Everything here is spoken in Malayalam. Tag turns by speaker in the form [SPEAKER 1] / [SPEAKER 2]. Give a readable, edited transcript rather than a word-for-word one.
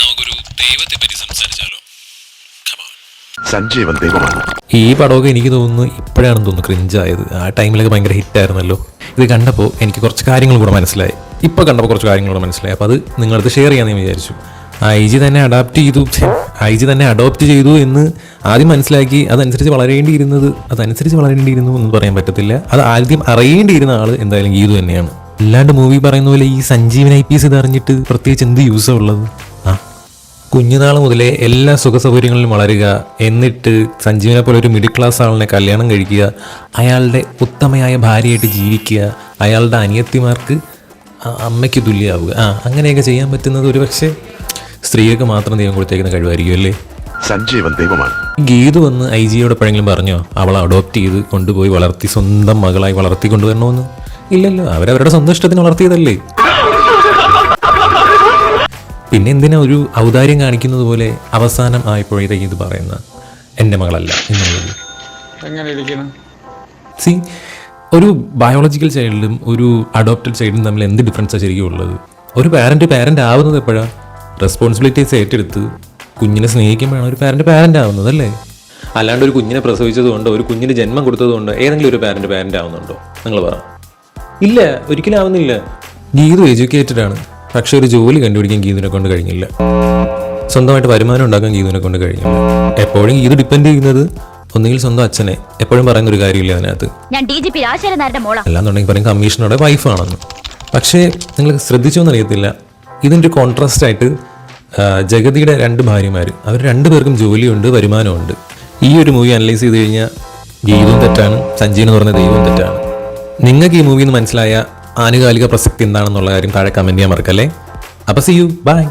[SPEAKER 1] നമുക്കൊരു ദൈവത്തെ പറ്റി സംസാരിച്ചാലോ?
[SPEAKER 2] സഞ്ജീവൻ ദൈവമാണ്.
[SPEAKER 3] ഈ പടമൊക്കെ എനിക്ക് തോന്നുന്നു ഇപ്പോഴാണെന്ന് തോന്നുന്നു ക്രിഞ്ചായത്. ആ ടൈമിലൊക്കെ ഭയങ്കര ഹിറ്റായിരുന്നല്ലോ. ഇത് കണ്ടപ്പോൾ എനിക്ക് കുറച്ച് കാര്യങ്ങൾ കൂടെ മനസ്സിലായി. ഇപ്പോൾ കണ്ടപ്പോൾ കുറച്ച് കാര്യങ്ങൾ കൂടെ മനസ്സിലായി. അപ്പോൾ അത് നിങ്ങളടുത്ത് ഷെയർ ചെയ്യാമെന്ന് ഞാൻ വിചാരിച്ചു. ഐ ജി തന്നെ അഡോപ്റ്റ് ചെയ്തു എന്ന് ആദ്യം മനസ്സിലാക്കി അതനുസരിച്ച് വളരേണ്ടിയിരുന്നു എന്ന് പറയാൻ പറ്റത്തില്ല. അത് ആദ്യം അറിയേണ്ടിയിരുന്ന ആൾ എന്തായാലും ഗീതു തന്നെയാണ്. അല്ലാണ്ട് മൂവി പറയുന്ന പോലെ ഈ സഞ്ജീവൻ IPS ഇത് അറിഞ്ഞിട്ട് പ്രത്യേകിച്ച് എന്ത് യൂസാണ് ഉള്ളത്? കുഞ്ഞുനാൾ മുതലേ എല്ലാ സുഖ സൗകര്യങ്ങളിലും വളരുക, എന്നിട്ട് സഞ്ജീവനെ പോലെ ഒരു മിഡിൽ ക്ലാസ് ആളിനെ കല്യാണം കഴിക്കുക, അയാളുടെ ഉത്തമയായ ഭാര്യയായിട്ട് ജീവിക്കുക, അയാളുടെ അനിയത്തിമാർക്ക് അമ്മയ്ക്ക് തുല്യമാവുക, അങ്ങനെയൊക്കെ ചെയ്യാൻ പറ്റുന്നത് ഒരു പക്ഷേ സ്ത്രീകൾക്ക് മാത്രം ദൈവം കൊടുത്തേക്കുന്ന കഴിവായിരിക്കും അല്ലേ?
[SPEAKER 2] സഞ്ജീവൻ ദൈവമാണ്.
[SPEAKER 3] ഗീതു വന്ന് IG യോട് എപ്പോഴെങ്കിലും പറഞ്ഞോ അവളെ അഡോപ്റ്റ് ചെയ്ത് കൊണ്ടുപോയി വളർത്തി സ്വന്തം മകളായി വളർത്തി കൊണ്ടുവരണമെന്ന്? ഇല്ലല്ലോ, അവരവരുടെ സ്വന്തം ഇഷ്ടത്തിന് വളർത്തിയതല്ലേ. പിന്നെ എന്തിനാ ഒരു ഔദാര്യം കാണിക്കുന്നത് പോലെ അവസാനം ആയപ്പോഴത്തേക്ക് ഇത് പറയുന്ന എൻ്റെ മകളല്ല എന്നുള്ളത്? സി, ഒരു ബയോളജിക്കൽ ചൈൽഡും ഒരു അഡോപ്റ്റഡ് ചൈൽഡും തമ്മിൽ എന്ത് ഡിഫറൻസാണ് ശരിക്കും ഉള്ളത്? ഒരു പാരൻ്റ് ആവുന്നത് എപ്പോഴാണ്? റെസ്പോൺസിബിലിറ്റീസ് ഏറ്റെടുത്ത് കുഞ്ഞിനെ സ്നേഹിക്കുമ്പോഴാണ് ഒരു പാരൻ്റ് ആവുന്നത് അല്ലേ? അല്ലാണ്ട് ഒരു കുഞ്ഞിനെ പ്രസവിച്ചതുകൊണ്ടോ ഒരു കുഞ്ഞിന് ജന്മം കൊടുത്തതുകൊണ്ടോ ഏതെങ്കിലും ഒരു പാരൻ്റ് ആവുന്നുണ്ടോ? നിങ്ങൾ പറ. ഇല്ല, ഒരിക്കലും ആവുന്നില്ല. ഗീതു എഡ്യൂക്കേറ്റഡ് ആണ്, പക്ഷെ ഒരു ജോലി കണ്ടുപിടിക്കാൻ ഗീതുവിനെ കൊണ്ട് കഴിഞ്ഞില്ല. സ്വന്തമായിട്ട് വരുമാനം ഉണ്ടാക്കാൻ ഗീതുവിനെ കൊണ്ട് കഴിഞ്ഞില്ല. എപ്പോഴും ഗീതു ഡിപ്പെൻഡ് ചെയ്യുന്നത് ഒന്നുകിൽ സ്വന്തം അച്ഛനെ. എപ്പോഴും പറയുന്ന ഒരു കാര്യമില്ല അതിനകത്ത്, അല്ലാന്നുണ്ടെങ്കിൽ പറയും കമ്മീഷണറുടെ വൈഫാണെന്ന്. പക്ഷേ നിങ്ങൾ ശ്രദ്ധിച്ചോന്ന് അറിയത്തില്ല, ഇതിൻ്റെ ഒരു കോൺട്രാസ്റ്റ് ആയിട്ട് ജഗതിയുടെ 2 ഭാര്യമാർ, അവർ 2 പേർക്കും ജോലിയുണ്ട്, വരുമാനമുണ്ട്. ഈ ഒരു മൂവി അനലൈസ് ചെയ്ത് കഴിഞ്ഞാൽ ഗീതുവും തെറ്റാണ്, സഞ്ജീവൻ എന്ന് പറഞ്ഞ ദൈവവും തെറ്റാണ്. നിങ്ങൾക്ക് ഈ മൂവിയിൽ നിന്ന് മനസ്സിലായ ആനുകാലിക പ്രസക്തി എന്താണെന്നുള്ള കാര്യം താഴെ കമൻറ്റ് ചെയ്യാൻ മറക്കല്ലേ. അപ്പോൾ സീ യു, ബൈ.